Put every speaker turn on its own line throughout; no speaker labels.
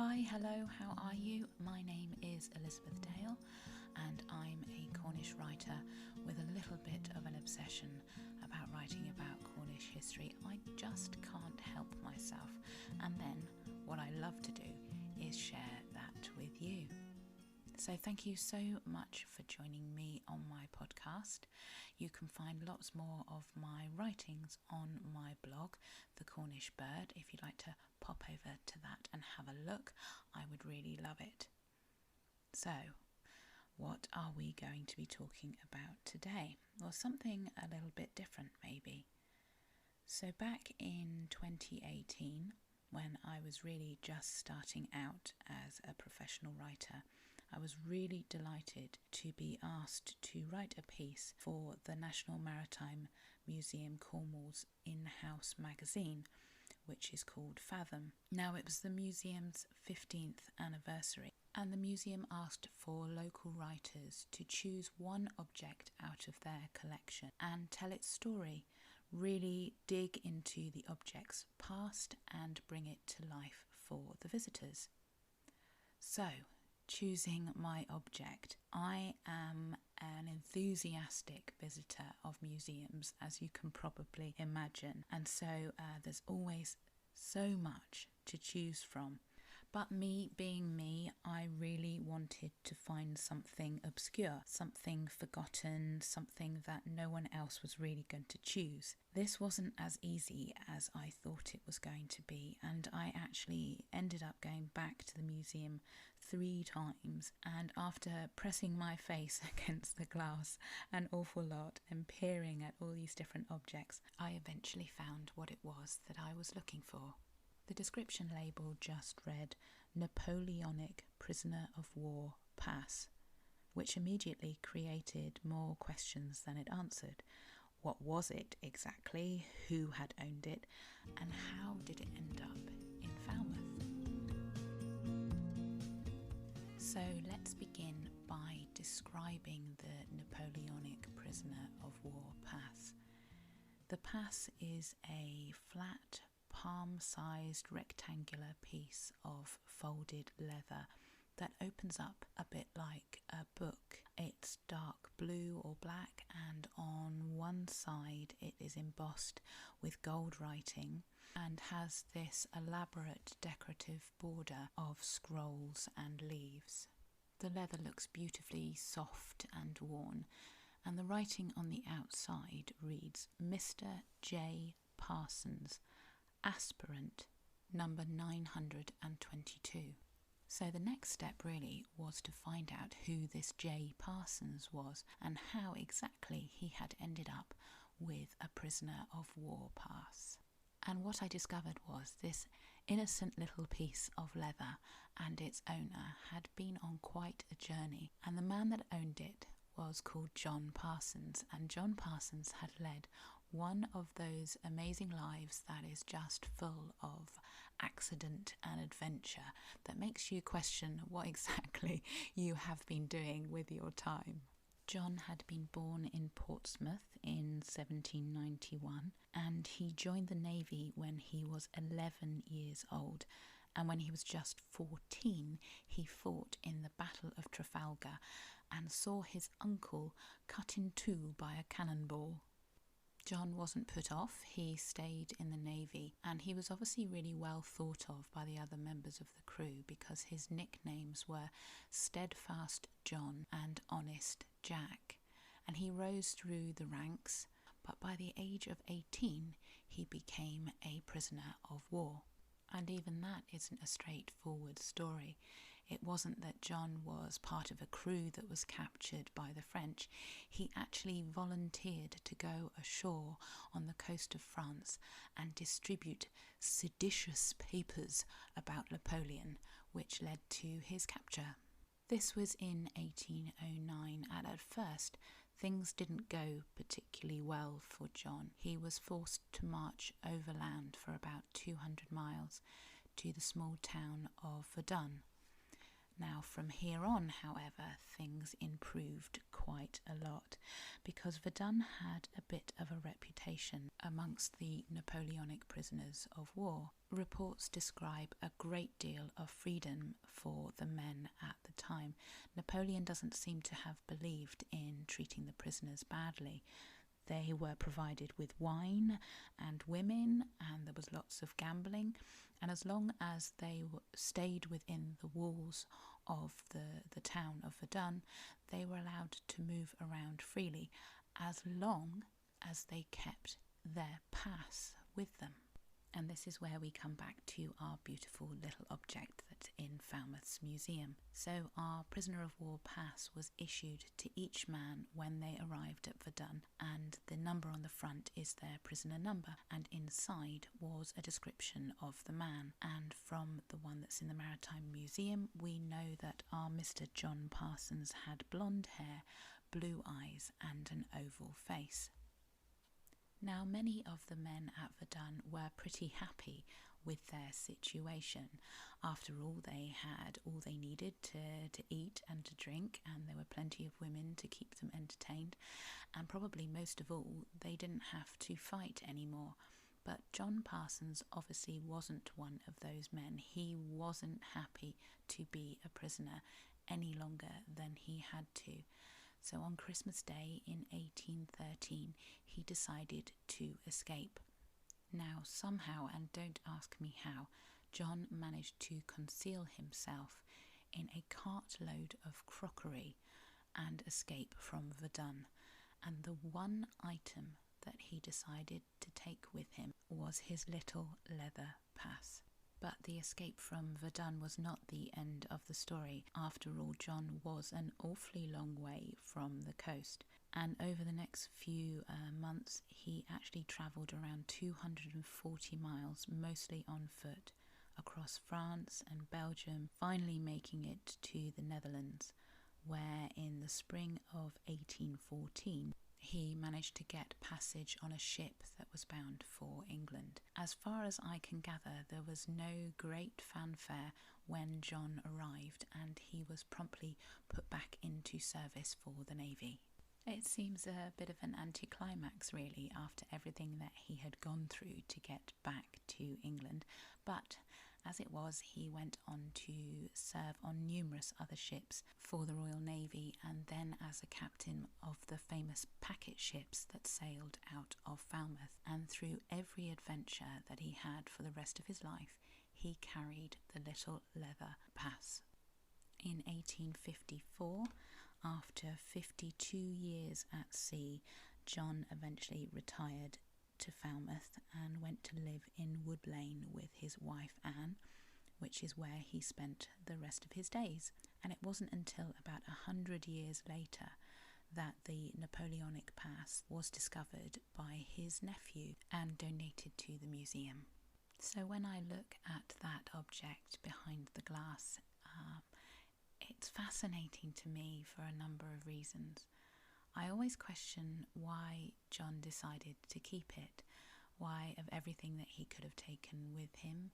Hi, hello, how are you? My name is Elizabeth Dale and I'm a Cornish writer with a little bit of an obsession about writing about Cornish history. I just can't help myself, and then what I love to do is share that with you. So thank you so much for joining me on my podcast. You can find lots more of my writings on my blog, The Cornish Bird. If you'd like to pop over to that and have a look, I would really love it. So, what are we going to be talking about today? Well, something a little bit different maybe. So back in 2018, when I was really just starting out as a professional writer, I was really delighted to be asked to write a piece for the National Maritime Museum Cornwall's in-house magazine, which is called Fathom. Now, it was the museum's 15th anniversary, and the museum asked for local writers to choose one object out of their collection and tell its story, really dig into the object's past and bring it to life for the visitors. So, choosing my object, I am an enthusiastic visitor of museums, as you can probably imagine, and so there's always so much to choose from. But me being me, I really wanted to find something obscure, something forgotten, something that no one else was really going to choose. This wasn't as easy as I thought it was going to be, and I actually ended up going back to the museum 3 times, and after pressing my face against the glass an awful lot and peering at all these different objects, I eventually found what it was that I was looking for. The description label just read Napoleonic Prisoner of War Pass, which immediately created more questions than it answered. What was it exactly? Who had owned it? And how did it end up in Falmouth? So let's begin by describing the Napoleonic Prisoner of War Pass. The pass is a flat, palm-sized rectangular piece of folded leather that opens up a bit like a book. It's dark blue or black, and on one side it is embossed with gold writing and has this elaborate decorative border of scrolls and leaves. The leather looks beautifully soft and worn, and the writing on the outside reads Mr. J. Parsons, aspirant number 922. So the next step really was to find out who this J. Parsons was and how exactly he had ended up with a prisoner of war pass. And what I discovered was this innocent little piece of leather and its owner had been on quite a journey, and the man that owned it was called John Parsons, and John Parsons had led one of those amazing lives that is just full of accident and adventure that makes you question what exactly you have been doing with your time. John had been born in Portsmouth in 1791, and he joined the Navy when he was 11 years old, and when he was just 14 he fought in the Battle of Trafalgar and saw his uncle cut in two by a cannonball. John wasn't put off, he stayed in the Navy, and he was obviously really well thought of by the other members of the crew because his nicknames were Steadfast John and Honest Jack, and he rose through the ranks, but by the age of 18 he became a prisoner of war. And even that isn't a straightforward story. It wasn't that John was part of a crew that was captured by the French. He actually volunteered to go ashore on the coast of France and distribute seditious papers about Napoleon, which led to his capture. This was in 1809, and at first things didn't go particularly well for John. He was forced to march overland for about 200 miles to the small town of Verdun. Now, from here on, however, things improved quite a lot, because Verdun had a bit of a reputation amongst the Napoleonic prisoners of war. Reports describe a great deal of freedom for the men at the time. Napoleon doesn't seem to have believed in treating the prisoners badly. They were provided with wine and women, and there was lots of gambling. And as long as they stayed within the walls of the town of Verdun, they were allowed to move around freely, as long as they kept their pass with them. And this is where we come back to our beautiful little object that's in Falmouth's museum. So our prisoner of war pass was issued to each man when they arrived at Verdun, and the number on the front is their prisoner number, and inside was a description of the man. And from the one that's in the Maritime Museum, we know that our Mr. John Parsons had blonde hair, blue eyes and an oval face. Now, many of the men at Verdun were pretty happy with their situation. After all, they had all they needed to eat and to drink, and there were plenty of women to keep them entertained, and probably most of all, they didn't have to fight anymore. But John Parsons obviously wasn't one of those men. He wasn't happy to be a prisoner any longer than he had to. So on Christmas Day in 1813, he decided to escape. Now, somehow, and don't ask me how, John managed to conceal himself in a cartload of crockery and escape from Verdun. And the one item that he decided to take with him was his little leather pass. But the escape from Verdun was not the end of the story. After all, John was an awfully long way from the coast. And over the next few months, he actually travelled around 240 miles, mostly on foot, across France and Belgium, finally making it to the Netherlands, where in the spring of 1814, he managed to get passage on a ship that was bound for England. As far as I can gather, there was no great fanfare when John arrived, and he was promptly put back into service for the Navy. It seems a bit of an anticlimax, really, after everything that he had gone through to get back to England, but as it was, he went on to serve on numerous other ships for the Royal Navy, and then as a captain of the famous packet ships that sailed out of Falmouth. And through every adventure that he had for the rest of his life, he carried the little leather pass. In 1854, after 52 years at sea, John eventually retired to Falmouth and went to live in Wood Lane with his wife Anne, which is where he spent the rest of his days. And it wasn't until about 100 years later that the Napoleonic pass was discovered by his nephew and donated to the museum. So when I look at that object behind the glass, it's fascinating to me for a number of reasons. I always question why John decided to keep it, why of everything that he could have taken with him,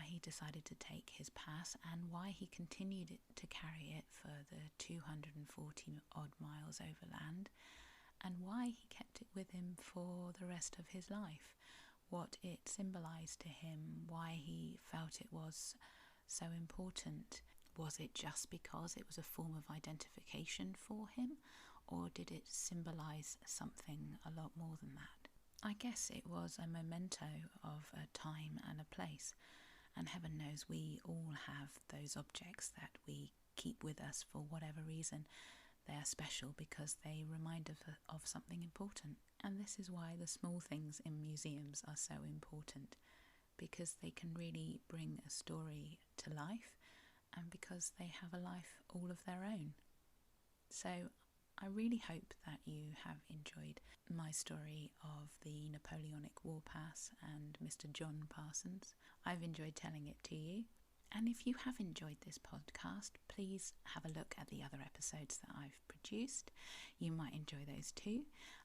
he decided to take his pass, and why he continued to carry it for the 240 odd miles overland, and why he kept it with him for the rest of his life, what it symbolised to him, why he felt it was so important. Was it just because it was a form of identification for him, or did it symbolise something a lot more than that? I guess it was a memento of a time and a place, and heaven knows we all have those objects that we keep with us for whatever reason. They are special because they remind us of something important, and this is why the small things in museums are so important, because they can really bring a story to life, and because they have a life all of their own. So I really hope that you have enjoyed my story of the Napoleonic War Pass and Mr. John Parsons. I've enjoyed telling it to you. And if you have enjoyed this podcast, please have a look at the other episodes that I've produced. You might enjoy those too.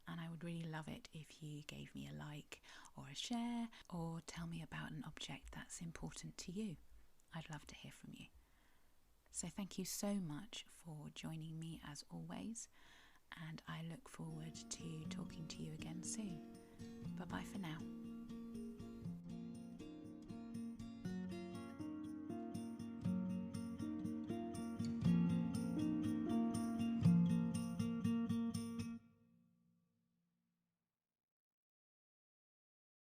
And I would really love it if you gave me a like or a share, or tell me about an object that's important to you. I'd love to hear from you. So thank you so much for joining me as always, and I look forward to